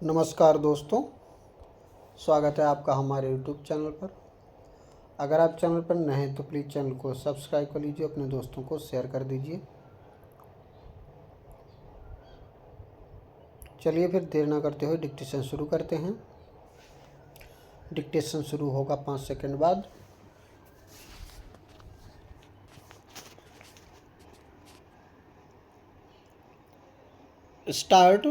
नमस्कार दोस्तों, स्वागत है आपका हमारे YouTube चैनल पर। अगर आप चैनल पर नए हैं तो प्लीज़ चैनल को सब्सक्राइब कर लीजिए, अपने दोस्तों को शेयर कर दीजिए। चलिए फिर देर ना करते हुए डिक्टेशन शुरू करते हैं। डिक्टेशन शुरू होगा 5 सेकंड बाद। स्टार्ट।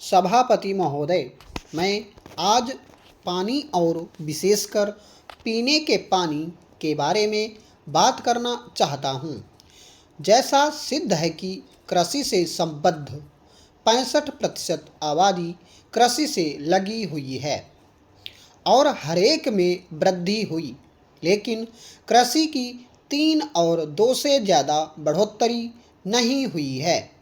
सभापति महोदय, मैं आज पानी और विशेषकर पीने के पानी के बारे में बात करना चाहता हूँ। जैसा सिद्ध है कि कृषि से संबद्ध 65% आबादी कृषि से लगी हुई है और हरेक में वृद्धि हुई, लेकिन कृषि की 3 और 2 से ज़्यादा बढ़ोतरी नहीं हुई है।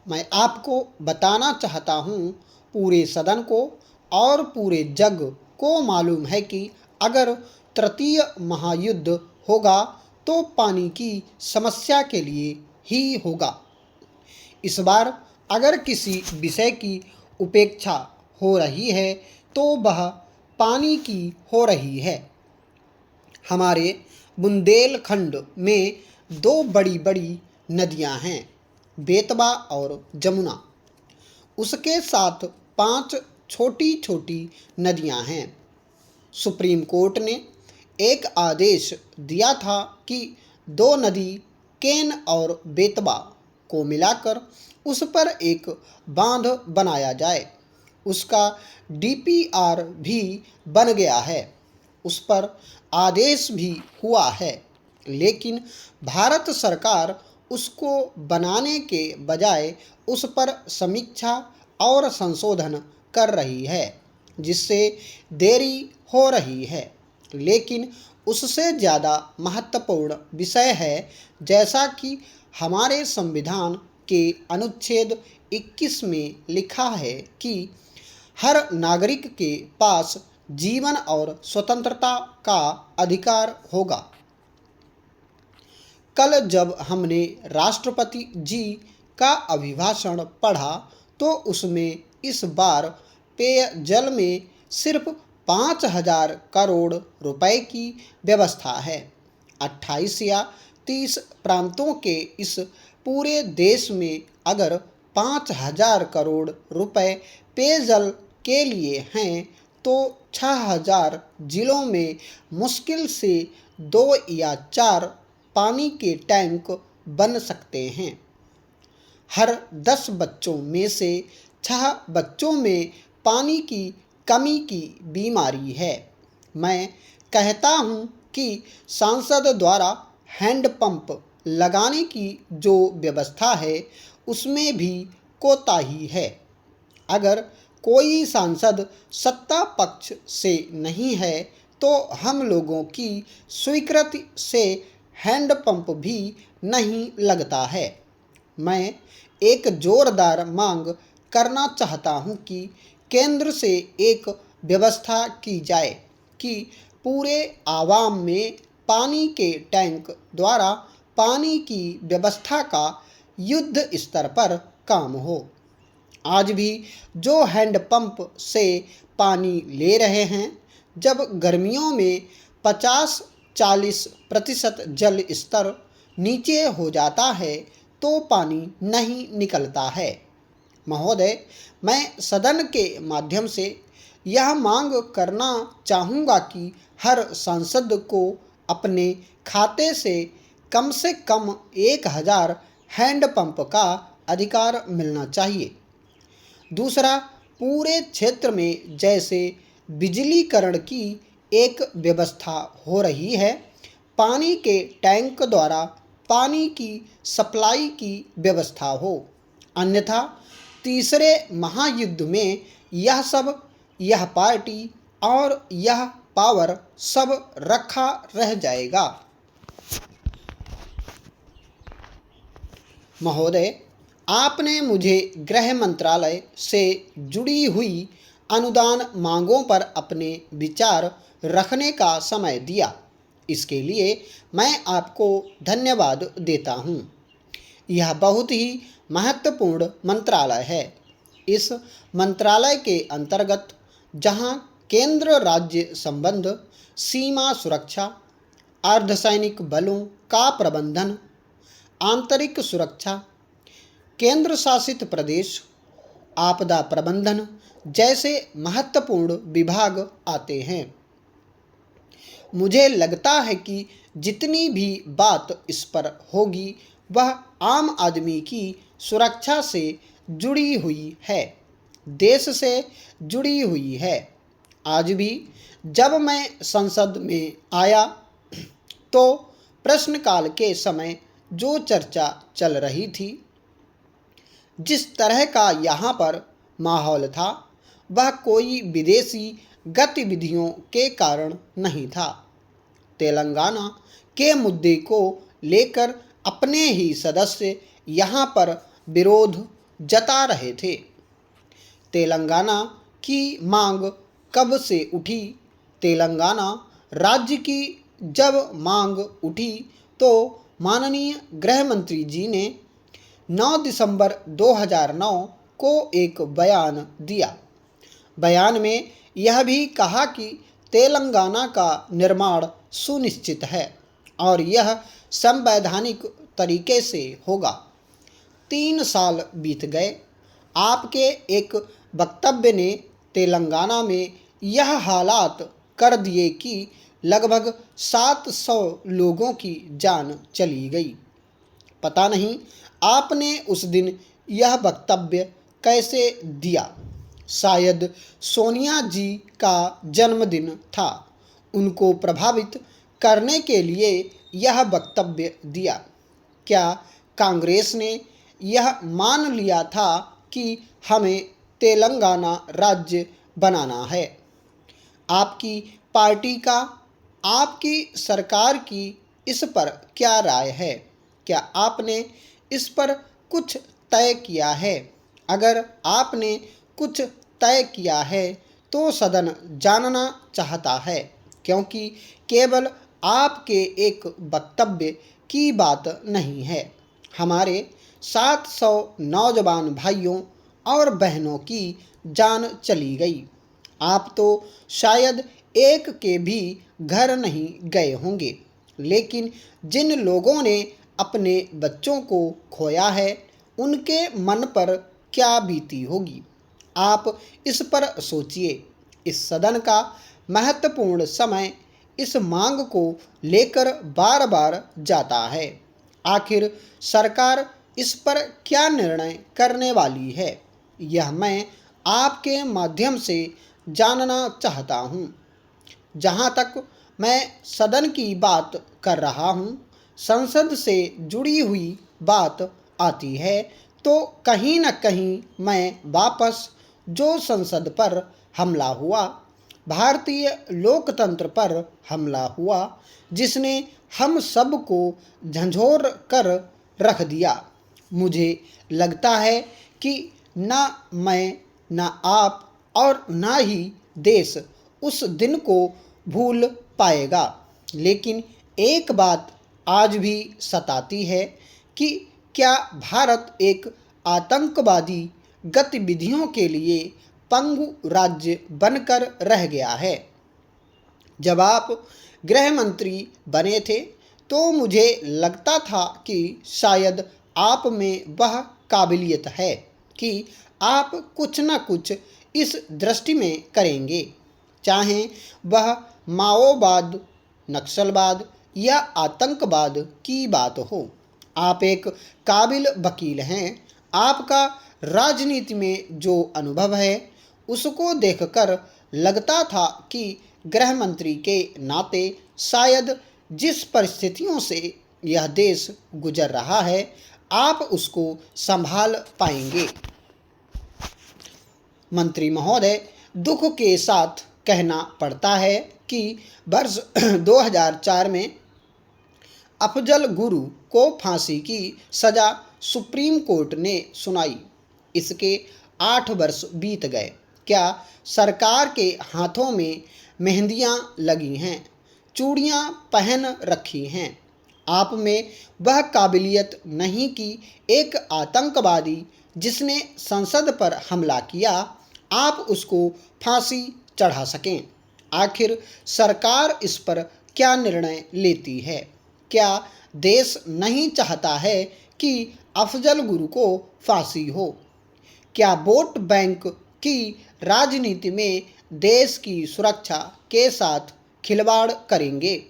मैं आपको बताना चाहता हूँ, पूरे सदन को और पूरे जग को मालूम है कि अगर तृतीय महायुद्ध होगा तो पानी की समस्या के लिए ही होगा। इस बार अगर किसी विषय की उपेक्षा हो रही है तो वह पानी की हो रही है। हमारे बुंदेलखंड में 2 बड़ी बड़ी नदियां हैं, बेतवा और जमुना। उसके साथ 5 छोटी छोटी नदियां हैं। सुप्रीम कोर्ट ने एक आदेश दिया था कि 2 नदी केन और बेतवा को मिलाकर उस पर एक बांध बनाया जाए। उसका डीपीआर भी बन गया है, उस पर आदेश भी हुआ है, लेकिन भारत सरकार उसको बनाने के बजाय उस पर समीक्षा और संशोधन कर रही है, जिससे देरी हो रही है। लेकिन उससे ज़्यादा महत्वपूर्ण विषय है, जैसा कि हमारे संविधान के अनुच्छेद 21 में लिखा है कि हर नागरिक के पास जीवन और स्वतंत्रता का अधिकार होगा। कल जब हमने राष्ट्रपति जी का अभिभाषण पढ़ा तो उसमें इस बार पेयजल में सिर्फ 5,000 करोड़ रुपए की व्यवस्था है। 28 या 30 प्रांतों के इस पूरे देश में अगर 5,000 करोड़ रुपए पेयजल के लिए हैं तो 6,000 जिलों में मुश्किल से 2 या 4 पानी के टैंक बन सकते हैं। हर 10 बच्चों में से 6 बच्चों में पानी की कमी की बीमारी है। मैं कहता हूँ कि सांसद द्वारा हैंडपंप लगाने की जो व्यवस्था है उसमें भी कोताही है। अगर कोई सांसद सत्ता पक्ष से नहीं है तो हम लोगों की स्वीकृति से हैंडपंप भी नहीं लगता है। मैं एक जोरदार मांग करना चाहता हूं कि केंद्र से एक व्यवस्था की जाए कि पूरे आवाम में पानी के टैंक द्वारा पानी की व्यवस्था का युद्ध स्तर पर काम हो। आज भी जो हैंडपंप से पानी ले रहे हैं, जब गर्मियों में 50-40% जल स्तर नीचे हो जाता है तो पानी नहीं निकलता है। महोदय, मैं सदन के माध्यम से यह मांग करना चाहूँगा कि हर सांसद को अपने खाते से कम 1,000 हैंडपंप का अधिकार मिलना चाहिए। दूसरा, पूरे क्षेत्र में जैसे बिजलीकरण की एक व्यवस्था हो रही है, पानी के टैंक द्वारा पानी की सप्लाई की व्यवस्था हो। अन्यथा तीसरे महायुद्ध में यह पार्टी और यह पावर सब रखा रह जाएगा। महोदय, आपने मुझे गृह मंत्रालय से जुड़ी हुई अनुदान मांगों पर अपने विचार रखने का समय दिया, इसके लिए मैं आपको धन्यवाद देता हूँ। यह बहुत ही महत्वपूर्ण मंत्रालय है। इस मंत्रालय के अंतर्गत जहां केंद्र राज्य संबंध, सीमा सुरक्षा, अर्धसैनिक बलों का प्रबंधन, आंतरिक सुरक्षा, केंद्र शासित प्रदेश, आपदा प्रबंधन जैसे महत्वपूर्ण विभाग आते हैं। मुझे लगता है कि जितनी भी बात इस पर होगी वह आम आदमी की सुरक्षा से जुड़ी हुई है, देश से जुड़ी हुई है। आज भी जब मैं संसद में आया तो प्रश्नकाल के समय जो चर्चा चल रही थी, जिस तरह का यहाँ पर माहौल था, वह कोई विदेशी गतिविधियों के कारण नहीं था। तेलंगाना के मुद्दे को लेकर अपने ही सदस्य यहाँ पर विरोध जता रहे थे। तेलंगाना की मांग कब से उठी? तेलंगाना राज्य की जब मांग उठी तो माननीय गृह मंत्री जी ने 9 दिसंबर 2009 को एक बयान दिया। बयान में यह भी कहा कि तेलंगाना का निर्माण सुनिश्चित है और यह संवैधानिक तरीके से होगा। 3 साल बीत गए। आपके एक वक्तव्य ने तेलंगाना में यह हालात कर दिए कि लगभग 700 लोगों की जान चली गई। पता नहीं आपने उस दिन यह वक्तव्य कैसे दिया। शायद सोनिया जी का जन्मदिन था, उनको प्रभावित करने के लिए यह वक्तव्य दिया। क्या कांग्रेस ने यह मान लिया था कि हमें तेलंगाना राज्य बनाना है? आपकी पार्टी का, आपकी सरकार की इस पर क्या राय है? क्या आपने इस पर कुछ तय किया है? अगर आपने कुछ तय किया है तो सदन जानना चाहता है, क्योंकि केवल आपके एक वक्तव्य की बात नहीं है। हमारे 700 नौजवान भाइयों और बहनों की जान चली गई। आप तो शायद एक के भी घर नहीं गए होंगे, लेकिन जिन लोगों ने अपने बच्चों को खोया है उनके मन पर क्या बीती होगी? आप इस पर सोचिए। इस सदन का महत्वपूर्ण समय इस मांग को लेकर बार बार जाता है। आखिर सरकार इस पर क्या निर्णय करने वाली है, यह मैं आपके माध्यम से जानना चाहता हूँ। जहाँ तक मैं सदन की बात कर रहा हूँ, संसद से जुड़ी हुई बात आती है तो कहीं न कहीं मैं वापस जो संसद पर हमला हुआ, भारतीय लोकतंत्र पर हमला हुआ, जिसने हम सब को झंझोर कर रख दिया, मुझे लगता है कि न मैं, न आप और न ही देश उस दिन को भूल पाएगा। लेकिन एक बात आज भी सताती है कि क्या भारत एक आतंकवादी गतिविधियों के लिए पंगु राज्य बनकर रह गया है? जब आप गृह मंत्री बने थे तो मुझे लगता था कि शायद आप में वह काबिलियत है कि आप कुछ न कुछ इस दृष्टि में करेंगे, चाहे वह माओवाद, नक्सलवाद या आतंकवाद की बात हो। आप एक काबिल वकील हैं। आपका राजनीति में जो अनुभव है उसको देखकर लगता था कि गृह मंत्री के नाते शायद जिस परिस्थितियों से यह देश गुजर रहा है आप उसको संभाल पाएंगे। मंत्री महोदय, दुख के साथ कहना पड़ता है कि वर्ष 2004 में अफजल गुरु को फांसी की सज़ा सुप्रीम कोर्ट ने सुनाई। इसके 8 वर्ष बीत गए। क्या सरकार के हाथों में मेहंदियां लगी हैं, चूड़ियां पहन रखी हैं आप में वह काबिलियत नहीं कि एक आतंकवादी जिसने संसद पर हमला किया, आप उसको फांसी चढ़ा सकें। आखिर सरकार इस पर क्या निर्णय लेती है? क्या देश नहीं चाहता है कि अफजल गुरु को फांसी हो? क्या वोट बैंक की राजनीति में देश की सुरक्षा के साथ खिलवाड़ करेंगे?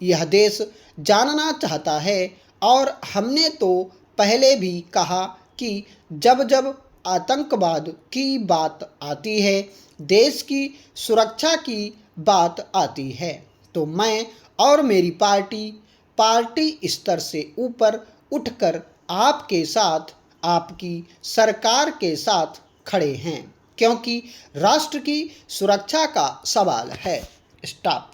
यह देश जानना चाहता है। और हमने तो पहले भी कहा कि जब जब आतंकवाद की बात आती है, देश की सुरक्षा की बात आती है, तो मैं और मेरी पार्टी स्तर से ऊपर उठकर आपके साथ, आपकी सरकार के साथ खड़े हैं, क्योंकि राष्ट्र की सुरक्षा का सवाल है। स्टॉप।